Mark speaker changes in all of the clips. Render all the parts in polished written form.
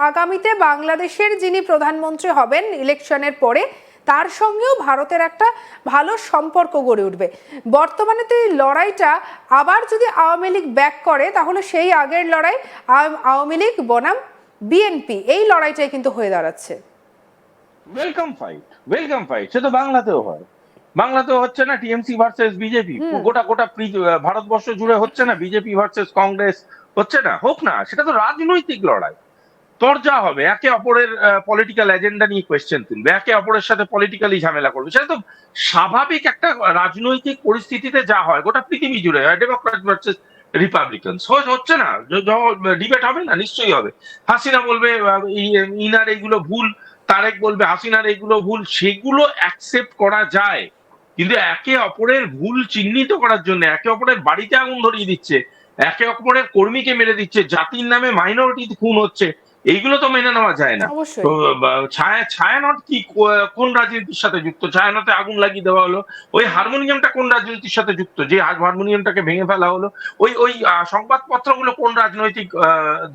Speaker 1: আগামীতে বাংলাদেশের যিনি প্রধানমন্ত্রী হবেন ইলেকশনের পরে তার সঙ্গেও ভারতের একটা ভালো সম্পর্ক গড়ে উঠবে। বর্তমানে তো এই লড়াইটা আবার যদি আওয়ামী লীগ ব্যাক করে তাহলে সেই আগের লড়াই আওয়ামী লীগ বনাম বিএনপি এই লড়াইটাই কিন্তু হয়ে দাঁড়াচ্ছে।
Speaker 2: ওয়েলকাম ফাইট সে তো বাংলাতেও হয়, বাংলাতেও হচ্ছে না টিএমসি ভার্সেস বিজেপি, গোটা গোটা ভারতবর্ষ জুড়ে হচ্ছে না বিজেপি ভার্সেস কংগ্রেস, হচ্ছে না, হোক না, সেটা তো রাজনৈতিক লড়াই। তরজা হবে, একে অপরের পলিটিক্যাল এজেন্ডা নিয়ে কোয়েশ্চেন তুলবে, একে অপরের সাথে পলিটিক্যালি ঝামেলা করবে, সেটা তো স্বাভাবিক একটা রাজনৈতিক পরিস্থিতিতে যা হয় গোটা পৃথিবী জুড়ে হয়, ডেমোক্রেট ভার্সেস রিপাবলিকান হচ্ছে না, ডিবেট হবে না, নিশ্চয়ই হবে। হাসিনা বলবে ইনার এগুলো ভুল, তারেক বলবে হাসিনার এগুলো ভুল, সেগুলো অ্যাকসেপ্ট করা যায়, কিন্তু একে অপরের ভুল চিহ্নিত করার জন্য একে অপরের বাড়িতে আগুন ধরিয়ে দিচ্ছে, একে অপরের কর্মীকে মেরে দিচ্ছে, জাতির নামে মাইনরিটি খুন হচ্ছে, এইগুলো তো মেনে নেওয়া যায় না। তো ছায়ানট কি কোন রাজনীতির সাথে যুক্ত? ছায়ানটে আগুন লাগিয়ে দেওয়া হলো, ওই হারমোনিয়ামটা কোন রাজনীতির সাথে যুক্ত যে হারমোনিয়ামটাকে ভেঙে ফেলা হলো? ওই সংবাদপত্রগুলো কোন রাজনৈতিক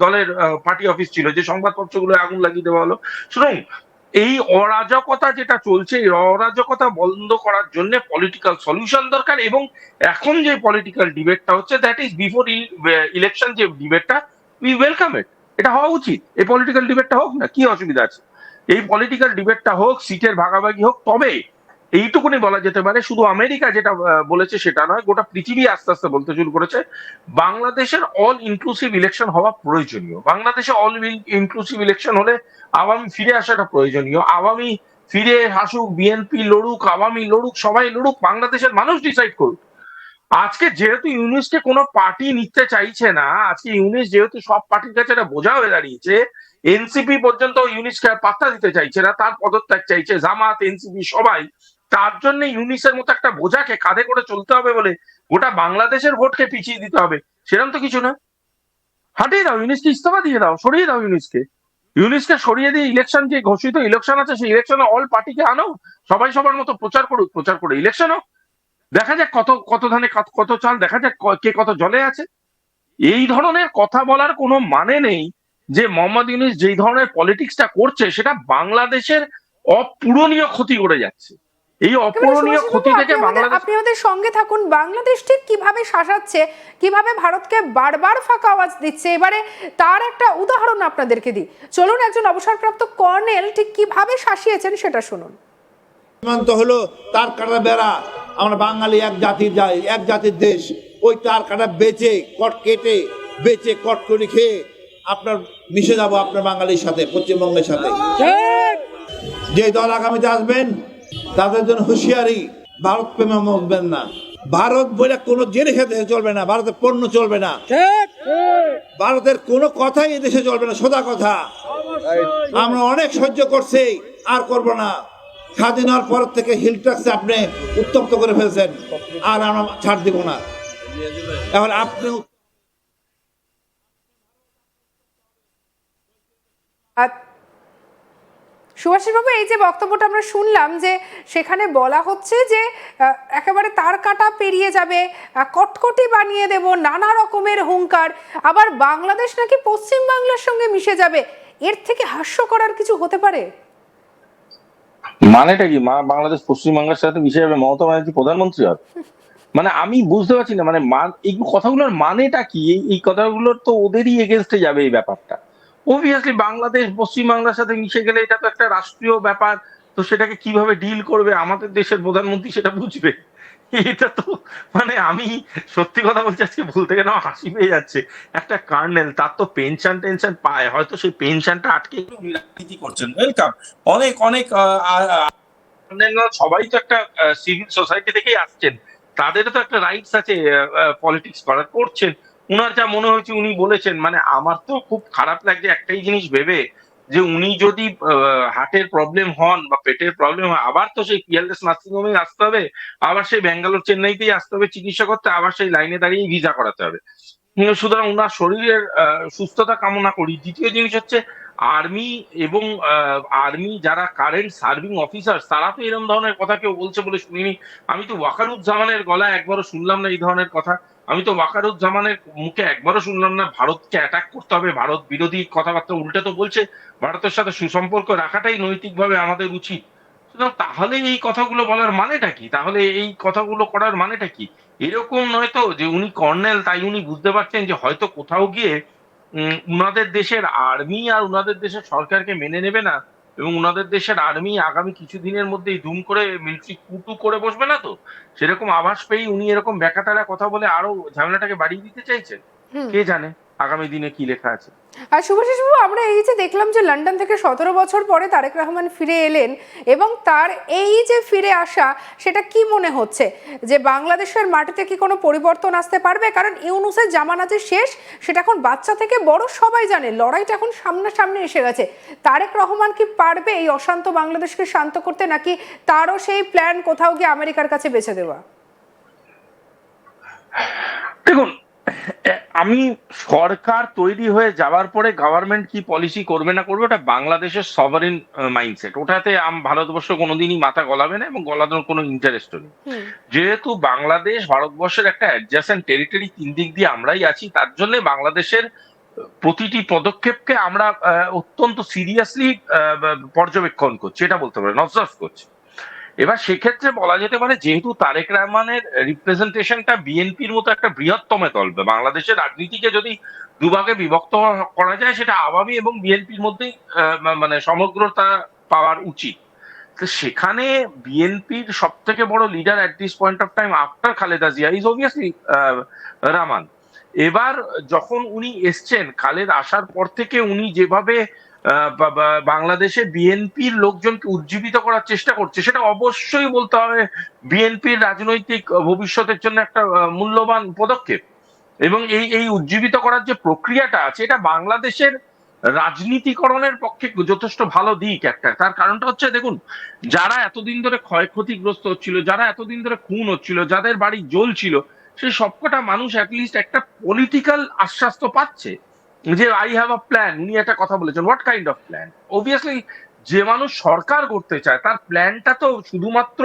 Speaker 2: দলের পার্টি অফিস ছিল যে সংবাদপত্রগুলো আগুন লাগিয়ে দেওয়া হলো? শুনুন, এই অরাজকতা যেটা চলছে, এই অরাজকতা বন্ধ করার জন্য পলিটিক্যাল সলিউশন দরকার, এবং এখন যে পলিটিক্যাল ডিবেটটা হচ্ছে দ্যাট ইজ বিফোর ইলেকশন, যে ডিবেটটা উই ওয়েলকাম ইট, এটা হওয়া উচিত। এই পলিটিক্যাল ডিবেটটা হোক না, কি অসুবিধা আছে? এই পলিটিক্যাল ডিবেটটা হোক, সিটের ভাগাভাগি হোক, তবে এইটুকুনি বলা যেতে পারে, শুধু আমেরিকা যেটা বলেছে সেটা নয়, গোটা পৃথিবী আস্তে আস্তে বলতে শুরু করেছে বাংলাদেশের অল ইনক্লুসিভ ইলেকশন হওয়া প্রয়োজনীয়। বাংলাদেশে অল ইনক্লুসিভ ইলেকশন হলে আওয়ামী ফিরে আসাটা প্রয়োজনীয়, আওয়ামী ফিরে আসুক, বিএনপি লড়ুক, আওয়ামী লড়ুক, সবাই লড়ুক, বাংলাদেশের মানুষ ডিসাইড করুক। আজকে যেহেতু ইউনিসকে কোনো পার্টি নিতে চাইছে না, আজকে ইউনিস যেহেতু সব পার্টির কাছে এটা বোঝা হয়ে দাঁড়িয়েছে, এনসিপি পর্যন্ত ইউনিসকে পাত্তা দিতে চাইছে না, তার পদত্যাগ চাইছে, জামাত, এনসিপি সবাই, তার জন্য ইউনিসের মতো একটা বোঝাকে কাঁধে করে চলতে হবে বলে গোটা বাংলাদেশের ভোটকে পিছিয়ে দিতে হবে, সেরকম তো কিছু না। হাঁটিয়ে দাও, ইউনিসকে ইস্তফা দিয়ে দাও, সরিয়ে দাও ইউনিসকে সরিয়ে দিয়ে ইলেকশন, যে ঘোষিত ইলেকশন আছে সেই ইলেকশনে অল পার্টিকে আনো, সবাই সবার মতো প্রচার করুক, প্রচার করে ইলেকশন হোক, দেখা যাক কত ধানে কত চাল, দেখা যাক কে কত জলে আছে। এই ধরনের কথা বলার কোনো মানে নেই যে মোহাম্মদ ইউনূস যেই ধরনের পলিটিক্সটা করছে সেটা বাংলাদেশের অপূরণীয় ক্ষতি করে যাচ্ছে। এই অপূরণীয় ক্ষতি থেকে বাংলাদেশ,
Speaker 1: আপনি আমাদের সঙ্গে থাকুন। বাংলাদেশ ঠিক কিভাবে শাসাচ্ছে, কিভাবে ভারতকে বারবার ফাঁকা আওয়াজ দিচ্ছে, এবারে তার একটা উদাহরণ আপনাদেরকে দিই। চলুন একজন অবসরপ্রাপ্ত কর্নেল ঠিক কিভাবে শাসিয়েছেন সেটা শুনুন।
Speaker 3: সীমান্ত হলো তার কাটা বেড়া, আমরা বাঙালি এক জাতির যাই, এক জাতির দেশ, ওই তার কাটা বেচে কট কেটে বেচে কট করে খেয়ে আপনার মিশে যাবো আপনার বাঙালির সাথে, পশ্চিমবঙ্গের সাথে। যে দল আগামীতে আসবেন তাদের জন্য হুঁশিয়ারি, ভারত প্রেমে মরবেন না। ভারত বলে কোনো জিনিস দেশে চলবে না, ভারতের পণ্য চলবে না, ভারতের কোনো কথাই এদেশে চলবে না, সোজা কথা। আমরা অনেক সহ্য করছি, আর করব না। স্বাধীন হওয়ার পর থেকে হিল ট্যাক্সে আপনি উত্তপ্ত করে ফেলছেন, আর আমরা ছাড় দিব না। এখন আপনি
Speaker 1: সুভাষিস বাবু, এই যে বক্তব্যটা আমরা শুনলাম, যে সেখানে বলা হচ্ছে যে একেবারে তার কাটা পেরিয়ে যাবে, কটকটি বানিয়ে দেব, নানা রকমের হুঙ্কার, আবার বাংলাদেশ নাকি পশ্চিম বাংলার সঙ্গে মিশে যাবে, এর থেকে হাস্যকর আর কিছু হতে পারে?
Speaker 2: মানেটা কি? বাংলাদেশ পশ্চিমবঙ্গের সাথে মিশে যাবে, মমতা ব্যানার্জি প্রধানমন্ত্রী হবে? মানে আমি বুঝতে পারছি না, মানে এই কথাগুলোর মানেটা কি? এই কথাগুলোর তো ওদেরই এগেনস্টে যাবে এই ব্যাপারটা। অবভিয়াসলি বাংলাদেশ পশ্চিমবাংলার সাথে মিশে গেলে এটা তো একটা রাষ্ট্রীয় ব্যাপার, তো সেটাকে কিভাবে ডিল করবে আমাদের দেশের প্রধানমন্ত্রী সেটা বুঝবে। এটা তো মানে আমি সত্যি কথা বলছি, আজকে বলতে গেলে আমার হাসি পেয়ে যাচ্ছে। একটা কার্নেল, তার তো পেনশন টেনশন পায়, হয়তো সেই পেনশনটা আটকে রাজনীতি করছেন, ওয়েলকাম। অনেক অনেক সবাই তো একটা সিভিল সোসাইটি থেকেই আসছেন, তাদেরও তো একটা রাইটস আছে পলিটিক্স করার, করছেন। উনার যা মনে হয়েছে উনি বলেছেন, মানে আমার তো খুব খারাপ লাগছে একটাই জিনিস ভেবে, যে উনি যদি হার্টের প্রবলেম হন বা পেটের প্রবলেম হয়, আবার তো সেই পিএলএস নার্সিং হোমে আসতে হবে, আবার সেই ব্যাঙ্গালোর চেন্নাইতেই আসতে হবে চিকিৎসা করতে, আবার সেই লাইনে দাঁড়িয়ে ভিসা করাতে হবে। সুতরাং ওনার শরীরের সুস্থতা কামনা করি। দ্বিতীয় জিনিস হচ্ছে আর্মি এবং আর্মি যারা কারেন্ট সার্ভিং অফিসার, তারা তো এরকম ধরনের কথা কেউ বলছে বলে শুনিনি। আমি তো ওয়াকারুজ্জামানের গলায় একবারও শুনলাম না এই ধরনের কথা। আমি তো ওয়াকারুজ্জামানের মুখে একবারও শুনলাম না ভারতকে অ্যাটাক করতে হবে, ভারত বিরোধী কথাবার্তা। উল্টে তো বলছে ভারতের সাথে সুসম্পর্ক রাখাটাই নৈতিকভাবে আমাদের উচিত। সুতরাং তাহলে এই কথাগুলো বলার মানেটা কি? তাহলে এই কথাগুলো করার মানেটা কি? এরকম নয় তো যে উনি কর্নেল তাই উনি বুঝতে পারছেন যে হয়তো কোথাও গিয়ে উনাদের দেশের আর্মি আর উনাদের দেশের সরকারকে মেনে নেবে না, এবং উনাদের দেশের আর্মি আগামী কিছুদিনের মধ্যেই ধুম করে মিলিটারি কুটু করে বসবে না তো? সেরকম আভাস পেয়েই উনি এরকম ব্যাকাতারা কথা বলে আরো ঝামেলাটাকে বাড়িয়ে দিতে চাইছেন। কে জানে আগামী দিনে কি লেখা আছে।
Speaker 1: আর শুভাশিস বাবু, আমরা এই যে দেখলাম যে লন্ডন থেকে 17 বছর পরে তারেক রহমান ফিরে এলেন, এবং তার এই যে ফিরে আসা, সেটা কি মনে হচ্ছে যে বাংলাদেশের মাটিতে কি কোনো পরিবর্তন আসতে পারবে? কারণ ইউনূসের জামানা যে শেষ, সেটা এখন বাচ্চা থেকে বড় সবাই জানে, লড়াইটা এখন সামনাসামনি এসে গেছে। তারেক রহমান কি পারবে এই অশান্ত বাংলাদেশকে শান্ত করতে, নাকি তারও সেই প্ল্যান কোথাও গিয়ে আমেরিকার কাছে বেছে দেওয়া?
Speaker 2: দেখুন, আমি সরকার তৈরি হয়ে যাওয়ার পরে গভর্নমেন্ট কি পলিসি করবে না করবে ওটা বাংলাদেশের সভারেন মাইন্ডসেট, ওটাতে ভারতবর্ষ কোনোদিনই মাথা গলাবে না এবং গলানোর কোনো ইন্টারেস্টও নেই। যেহেতু বাংলাদেশ ভারতবর্ষের একটা অ্যাডজাসেন্ট টেরিটরি, তিন দিক দিয়ে আমরাই আছি, তার জন্য বাংলাদেশের প্রতিটি পদক্ষেপকে আমরা অত্যন্ত সিরিয়াসলি পর্যবেক্ষণ করছি, এটা বলতে পারেন, অবজার্ভ করছি। এবার সেক্ষেত্রে বলা যেতে পারে যেহেতু তারেক রহমানের রিপ্রেজেন্টেশনটা বিএনপির মতো একটা বৃহত্তম দল, বাংলাদেশের রাজনীতিকে যদি দুভাগে বিভক্ত করা যায় সেটা আওয়ামী এবং বিএনপির মধ্যেই মানে সমগ্রতা পাওয়ার উচিত। তো সেখানে বিএনপির সব থেকে বড় leader at this point of time after Khaleda Zia is obviously Rahman. এবার যখন উনি এসছেন, খালেদ আসার পর থেকে উনি যেভাবে বাংলাদেশে বিএনপির লোকজনকে উজ্জীবিত করার চেষ্টা করছে, সেটা অবশ্যই বলতে হবে বিএনপির রাজনৈতিক ভবিষ্যতের জন্য একটা মূল্যবান পদক্ষেপ। এবং এই এই উজ্জীবিত করার যে প্রক্রিয়াটা আছে, এটা বাংলাদেশের রাজনীতিকরণের পক্ষে যথেষ্ট ভালো দিক একটা। তার কারণটা হচ্ছে, দেখুন, যারা এতদিন ধরে ক্ষয়ক্ষতিগ্রস্ত হচ্ছিল, যারা এতদিন ধরে খুন হচ্ছিল, যাদের বাড়ি জ্বলছিল, সেই সবকটা মানুষ অ্যাটলিস্ট একটা পলিটিক্যাল আশ্বাস তো পাচ্ছে যে আই হ্যাভ আ প্ল্যান। উনি একটা কথা বলেছেন, what kind of plan? Obviously যে মানুষ সরকার করতে চায় তার প্ল্যানটা তো শুধুমাত্র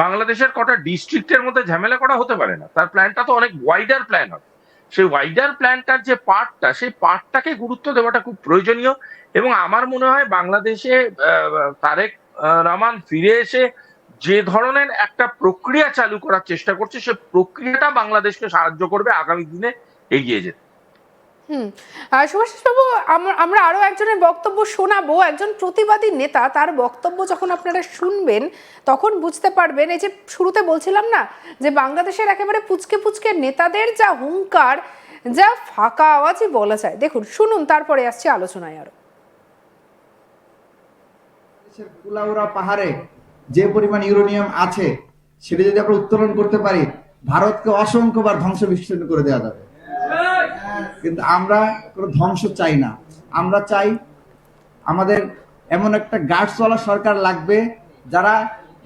Speaker 2: বাংলাদেশের কটা ডিস্ট্রিক্টের মধ্যে ঝামেলা করা হতে পারে না, তার প্ল্যানটা তো অনেক ওয়াইডার প্ল্যান হবে। সেই ওয়াইডার প্ল্যানটার যে পার্টটা, সেই পার্টটাকে গুরুত্ব দেওয়াটা খুব প্রয়োজনীয়। এবং আমার মনে হয় বাংলাদেশে তারেক রহমান ফিরে এসে যে ধরনের একটা প্রক্রিয়া চালু করার চেষ্টা করছে, সে প্রক্রিয়াটা বাংলাদেশকে সাহায্য করবে আগামী দিনে এগিয়ে যেতে।
Speaker 1: শুভাশিস বাবু, আমরা আরো একজনের বক্তব্য শোনাবো, একজন প্রতিবাদী নেতা, তার বক্তব্য যখন আপনারা শুনবেন তখন বুঝতে পারবেন। এই যে শুরুতে বলছিলাম না যে বাংলাদেশের একেবারে পুচকে পুচকে নেতাদের যা হুঙ্কার, যা ফাঁকা আওয়াজই বলা যায়। দেখুন, শুনুন, তারপরে আসছে আলোচনায় আরো।
Speaker 4: কুলাউড়া পাহাড়ে যে পরিমাণ ইউরেনিয়াম আছে, সেটা যদি আমরা উত্তোলন করতে পারি, ভারতকে অসংখ্যবার ধ্বংস বিচ্ছিন্ন করে দেওয়া যাবে। কিন্তু আমরা কোনো ধ্বংস চাই না, আমরা চাই আমাদের এমন একটা গার্ডসওয়ালা সরকার লাগবে যারা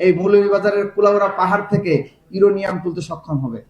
Speaker 4: এই মৌলভীবাজারের কুলাউড়া পাহাড় থেকে ইউরেনিয়াম তুলতে সক্ষম হবে।